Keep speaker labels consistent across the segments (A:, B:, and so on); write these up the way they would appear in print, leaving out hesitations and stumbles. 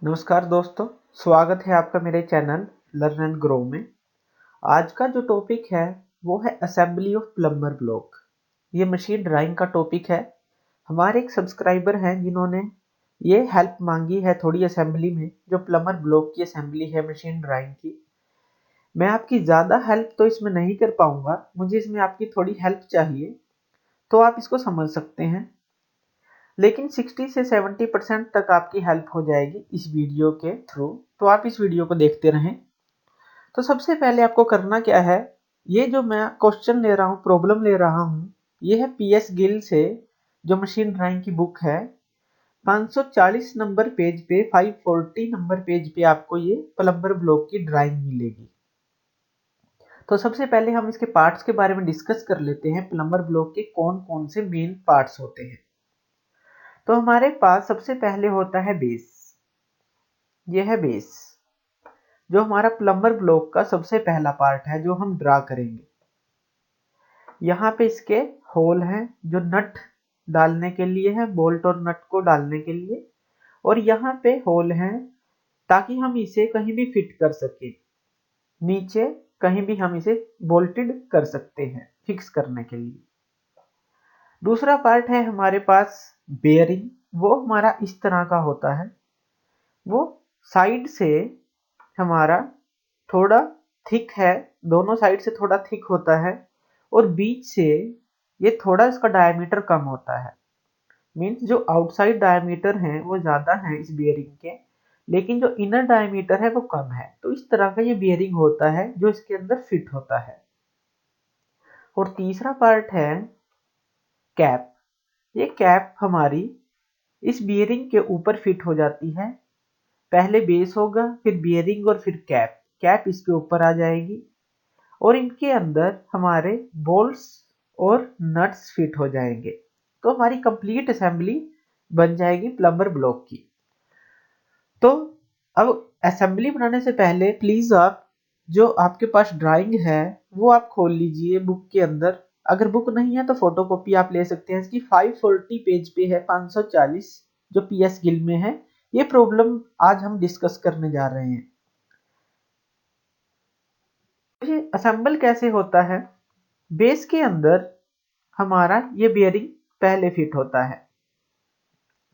A: नमस्कार दोस्तों, स्वागत है आपका मेरे चैनल लर्न एंड ग्रो में। आज का जो टॉपिक है वो है असेंबली ऑफ प्लम्बर ब्लॉक। ये मशीन ड्राइंग का टॉपिक है। हमारे एक सब्सक्राइबर हैं जिन्होंने ये हेल्प मांगी है थोड़ी असेंबली में, जो प्लम्बर ब्लॉक की असेंबली है मशीन ड्राइंग की। मैं आपकी ज़्यादा हेल्प तो इसमें नहीं कर पाऊंगा, मुझे इसमें आपकी थोड़ी हेल्प चाहिए, तो आप इसको समझ सकते हैं। लेकिन 60 से 70% तक आपकी हेल्प हो जाएगी इस वीडियो के थ्रू, तो आप इस वीडियो को देखते रहें। तो सबसे पहले आपको करना क्या है, ये जो मैं क्वेश्चन ले रहा हूँ, प्रॉब्लम ले रहा हूँ, ये है पीएस गिल से, जो मशीन ड्राइंग की बुक है। 540 नंबर पेज पे, 540 नंबर पेज पे आपको ये प्लम्बर ब्लॉक की ड्राइंग मिलेगी। तो सबसे पहले हम इसके पार्ट्स के बारे में डिस्कस कर लेते हैं। प्लम्बर ब्लॉक के कौन कौन से मेन पार्ट्स होते हैं। तो हमारे पास सबसे पहले होता है बेस। ये है बेस, जो हमारा प्लम्बर ब्लॉक का सबसे पहला पार्ट है, जो हम ड्रा करेंगे। यहाँ पे इसके होल हैं जो नट डालने के लिए है, बोल्ट और नट को डालने के लिए, और यहाँ पे होल हैं ताकि हम इसे कहीं भी फिट कर सके। नीचे कहीं भी हम इसे बोल्टेड कर सकते हैं फिक्स करने के लिए। दूसरा पार्ट है हमारे पास बेयरिंग। वो हमारा इस तरह का होता है, वो साइड से हमारा थोड़ा थिक है, दोनों साइड से थोड़ा थिक होता है, और बीच से ये थोड़ा इसका डायमीटर कम होता है। मीन्स जो आउटसाइड डायमीटर है वो ज्यादा है इस बियरिंग के, लेकिन जो इनर डायमीटर है वो कम है। तो इस तरह का ये बियरिंग होता है जो इसके अंदर फिट होता है। और तीसरा पार्ट है कैप। ये कैप हमारी इस बियरिंग के ऊपर फिट हो जाती है। पहले बेस होगा, फिर बियरिंग और फिर कैप। कैप इसके ऊपर आ जाएगी और इनके अंदर हमारे बोल्ट्स और नट्स फिट हो जाएंगे। तो हमारी कंप्लीट असेंबली बन जाएगी प्लम्बर ब्लॉक की। तो अब असेंबली बनाने से पहले प्लीज आप, जो आपके पास ड्राइंग है वो आप खोल लीजिए बुक के अंदर। अगर बुक नहीं है तो फोटोकॉपी आप ले सकते हैं। इसकी 540 पेज पे है, 540 जो पीएस गिल में है। ये प्रॉब्लम आज हम डिस्कस करने जा रहे हैं। ये असेंबल कैसे होता है। बेस के अंदर हमारा ये बियरिंग पहले फिट होता है,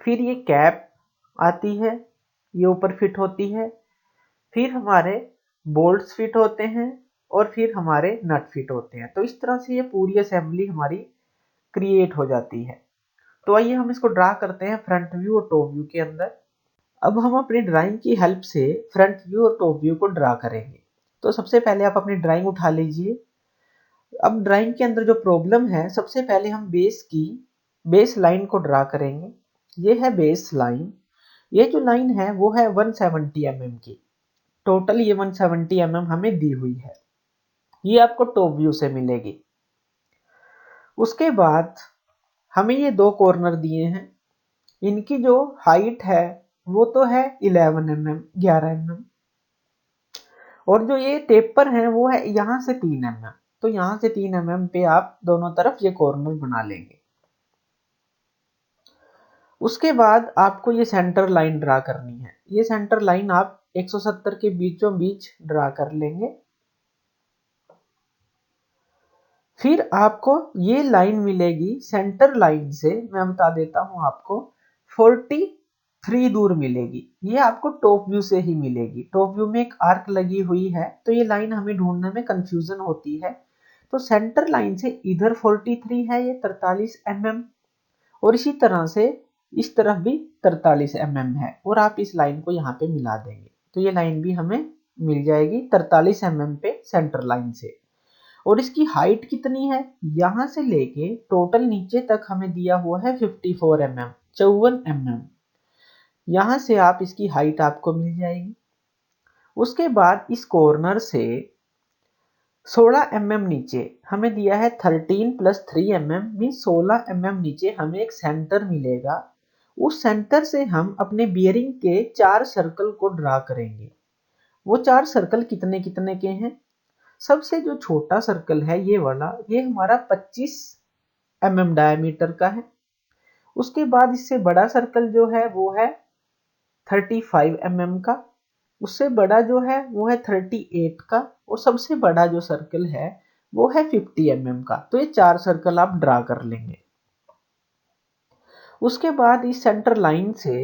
A: फिर ये कैप आती है, ये ऊपर फिट होती है, फिर हमारे बोल्ट्स फिट होते हैं, और फिर हमारे नट फिट होते हैं। तो इस तरह से ये पूरी असेंबली हमारी क्रिएट हो जाती है। तो आइए हम इसको ड्रा करते हैं फ्रंट व्यू और टॉप व्यू के अंदर। अब हम अपनी ड्राइंग की हेल्प से फ्रंट व्यू और टॉप व्यू को ड्रा करेंगे। तो सबसे पहले आप अपनी ड्राइंग उठा लीजिए। अब ड्राइंग के अंदर जो प्रॉब्लम है, सबसे पहले हम बेस लाइन को ड्रा करेंगे। ये है बेस लाइन। ये जो लाइन है वो है 170 mm की। टोटल ये 170 mm हमें दी हुई है। ये आपको टॉप व्यू से मिलेगी। उसके बाद हमें ये दो कॉर्नर दिए हैं। इनकी जो हाइट है वो तो है 11 mm, 11 mm, और जो ये टेपर है वो है यहाँ से 3 mm। तो यहाँ से 3 mm पे आप दोनों तरफ ये कॉर्नर बना लेंगे। उसके बाद आपको ये सेंटर लाइन ड्रा करनी है। ये सेंटर लाइन आप 170 के बीचों बीच ड्रा कर लेंगे। फिर आपको ये लाइन मिलेगी सेंटर लाइन से, मैं बता देता हूं आपको, 43 दूर मिलेगी। ये आपको टॉप व्यू से ही मिलेगी। टॉप व्यू में एक आर्क लगी हुई है, तो ये लाइन हमें ढूंढने में कंफ्यूजन होती है। तो सेंटर लाइन से इधर 43 है, ये 43 mm, और इसी तरह से इस तरफ भी 43 mm है, और आप इस लाइन को यहाँ पे मिला देंगे तो ये लाइन भी हमें मिल जाएगी 43 mm पे सेंटर लाइन से। और इसकी हाइट कितनी है, यहां से लेके टोटल नीचे तक हमें दिया हुआ है 54 mm, 54 mm। यहां से आप इसकी हाइट आपको मिल जाएगी। उसके बाद इस कॉर्नर से 16 mm नीचे हमें दिया है 13 + 3 mm, मीन 16 mm नीचे हमें एक सेंटर मिलेगा। उस सेंटर से हम अपने बियरिंग के 4 सर्कल को ड्रा करेंगे। वो 4 सर्कल कितने कितने के हैं। सबसे जो छोटा सर्कल है ये वाला, ये हमारा 25 mm डायमीटर का है। उसके बाद इससे बड़ा सर्कल जो है वो है 35 mm का, उससे बड़ा जो है वो है 38 का, और सबसे बड़ा जो सर्कल है वो है 50 mm का। तो ये 4 सर्कल आप ड्रा कर लेंगे। उसके बाद इस सेंटर लाइन से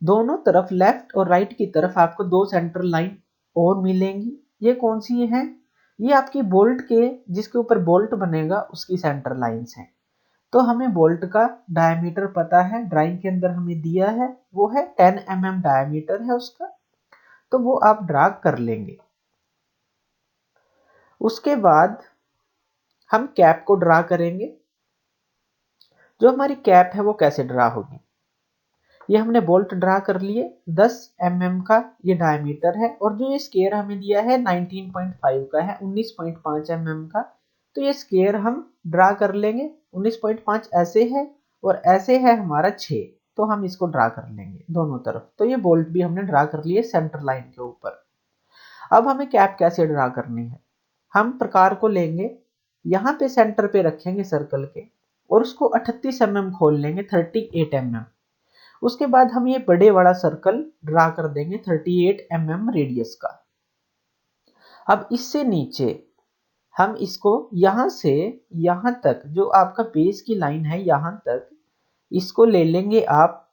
A: दोनों तरफ लेफ्ट और राइट की तरफ आपको 2 सेंटर लाइन और मिलेंगी। ये कौन सी है? ये आपकी बोल्ट के, जिसके ऊपर बोल्ट बनेगा उसकी सेंटर लाइंस हैं। तो हमें बोल्ट का डायमीटर पता है, ड्राइंग के अंदर हमें दिया है, वो है 10 mm डायमीटर है उसका, तो वो आप ड्रा कर लेंगे। उसके बाद हम कैप को ड्रा करेंगे। जो हमारी कैप है वो कैसे ड्रा होगी? ये हमने बोल्ट ड्रा कर लिए, 10 mm का ये डायमीटर है, और जो ये स्केयर हमें दिया है 19.5 का है, 19.5 mm का। तो ये स्केयर हम ड्रा कर लेंगे। 19.5 ऐसे है और ऐसे है हमारा 6, तो हम इसको ड्रा कर लेंगे दोनों तरफ। तो ये बोल्ट भी हमने ड्रा कर लिए सेंटर लाइन के ऊपर। अब हमें कैप कैसे ड्रा करनी है? हम प्रकार को लेंगे, यहाँ पे सेंटर पे रखेंगे सर्कल के, और उसको 38 mm खोल लेंगे, 38 mm। उसके बाद हम ये बड़े वाला सर्कल ड्रा कर देंगे 38 mm रेडियस का। अब इससे नीचे हम इसको यहां से यहां तक, जो आपका बेस की लाइन है यहां तक, इसको ले लेंगे आप,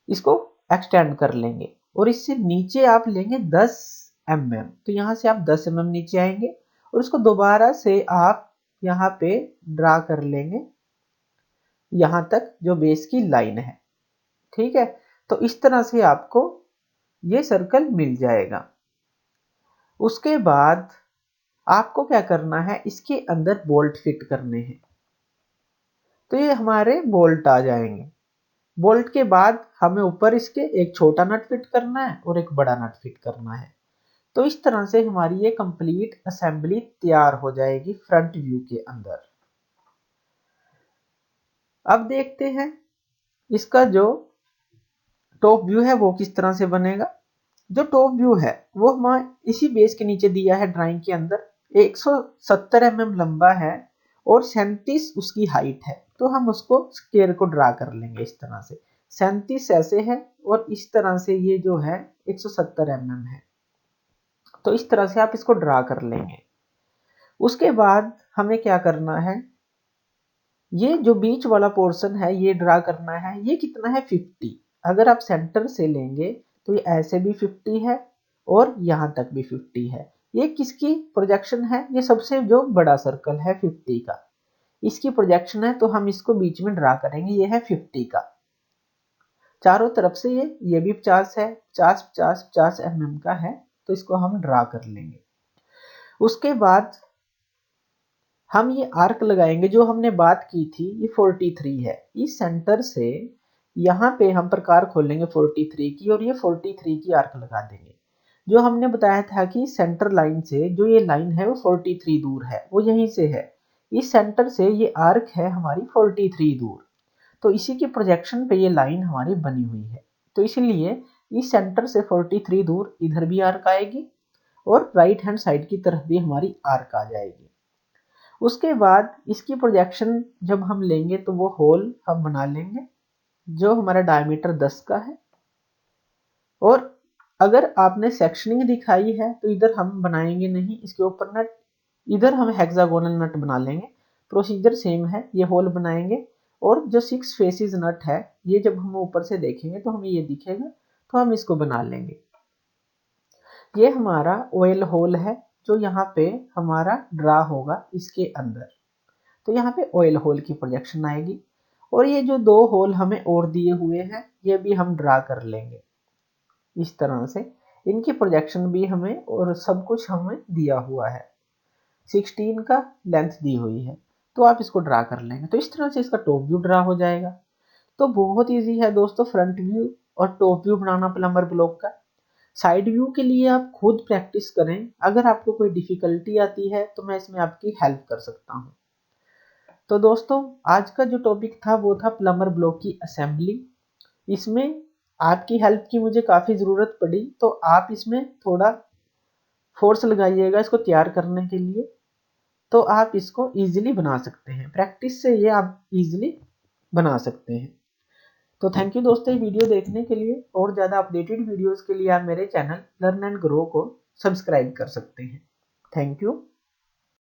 A: इसको एक्सटेंड कर लेंगे, और इससे नीचे आप लेंगे 10 mm। तो यहां से आप 10 mm नीचे आएंगे, और उसको दोबारा से आप यहाँ पे ड्रा कर लेंगे यहां तक, जो बेस की लाइन है। ठीक है, तो इस तरह से आपको ये सर्कल मिल जाएगा। उसके बाद आपको क्या करना है, इसके अंदर बोल्ट फिट करने हैं। तो ये हमारे बोल्ट आ जाएंगे। बोल्ट के बाद हमें ऊपर इसके एक छोटा नट फिट करना है और एक बड़ा नट फिट करना है। तो इस तरह से हमारी ये कंप्लीट असेंबली तैयार हो जाएगी फ्रंट व्यू के अंदर। अब देखते हैं इसका जो टॉप व्यू है वो किस तरह से बनेगा। जो टॉप व्यू है वो हमारे इसी बेस के नीचे दिया है ड्राइंग के अंदर, 170 mm लंबा है और 37 उसकी हाइट है। तो हम उसको स्क्वायर को ड्रा कर लेंगे इस तरह से, 37 ऐसे है और इस तरह से ये जो है 170 mm है। तो इस तरह से आप इसको ड्रा कर लेंगे। उसके बाद हमें क्या करना है, ये जो बीच वाला पोर्शन है ये ड्रा करना है। ये कितना है? 50। अगर आप सेंटर से लेंगे तो ये ऐसे भी 50 है और यहां तक भी 50 है। ये किसकी प्रोजेक्शन है? ये सबसे जो बड़ा सर्कल है 50 का, इसकी प्रोजेक्शन है। तो हम इसको बीच में ड्रा करेंगे, ये है 50 का। चारों तरफ से ये भी 50 है, 50 50 50 mm का है, तो इसको हम ड्रा कर लेंगे। उसके बाद हम ये आर्क लगाएंगे, जो हमने बात की थी ये 43 है। इस सेंटर से यहाँ पे हम प्रकार खोलेंगे 43 की, और ये 43 की आर्क लगा देंगे। जो हमने बताया था कि सेंटर लाइन से जो ये लाइन है वो 43 दूर है, वो यहीं से है। इस सेंटर से ये आर्क है हमारी 43 दूर, तो इसी की प्रोजेक्शन पे ये लाइन हमारी बनी हुई है। तो इसलिए इस सेंटर से 43 दूर इधर भी आर्क आएगी, और राइट हैंड साइड की तरफ भी हमारी आर्क आ जाएगी। उसके बाद इसकी प्रोजेक्शन जब हम लेंगे तो वो होल हम बना लेंगे, जो हमारा डायमीटर 10 का है। और अगर आपने सेक्शनिंग दिखाई है तो इधर हम बनाएंगे नहीं, इसके ऊपर नट, इधर हम हेक्सागोनल नट बना लेंगे। प्रोसीजर सेम है, ये होल बनाएंगे, और जो 6 फेसिस नट है ये जब हम ऊपर से देखेंगे तो हमें ये दिखेगा, तो हम इसको बना लेंगे। ये हमारा ऑयल होल है जो यहाँ पे हमारा ड्रा होगा इसके अंदर। तो यहाँ पे ऑयल होल की प्रोजेक्शन आएगी, और ये जो 2 होल हमें और दिए हुए हैं ये भी हम ड्रा कर लेंगे इस तरह से। इनकी प्रोजेक्शन भी हमें और सब कुछ हमें दिया हुआ है, 16 का लेंथ दी हुई है, तो आप इसको ड्रा कर लेंगे। तो इस तरह से इसका टॉप व्यू ड्रा हो जाएगा। तो बहुत ईजी है दोस्तों फ्रंट व्यू और टॉप व्यू बनाना प्लम्बर ब्लॉक का। साइड व्यू के लिए आप खुद प्रैक्टिस करें, अगर आपको कोई डिफिकल्टी आती है तो मैं इसमें आपकी हेल्प कर सकता हूँ। तो दोस्तों आज का जो टॉपिक था वो था प्लम्बर ब्लॉक की असेंबली। इसमें आपकी हेल्प की मुझे काफ़ी ज़रूरत पड़ी, तो आप इसमें थोड़ा फोर्स लगाइएगा इसको तैयार करने के लिए, तो आप इसको इजीली बना सकते हैं। प्रैक्टिस से ये आप इजीली बना सकते हैं। तो थैंक यू दोस्तों ये वीडियो देखने के लिए। और ज़्यादा अपडेटेड वीडियोस के लिए आप मेरे चैनल लर्न एंड ग्रो को सब्सक्राइब कर सकते हैं। Thank you.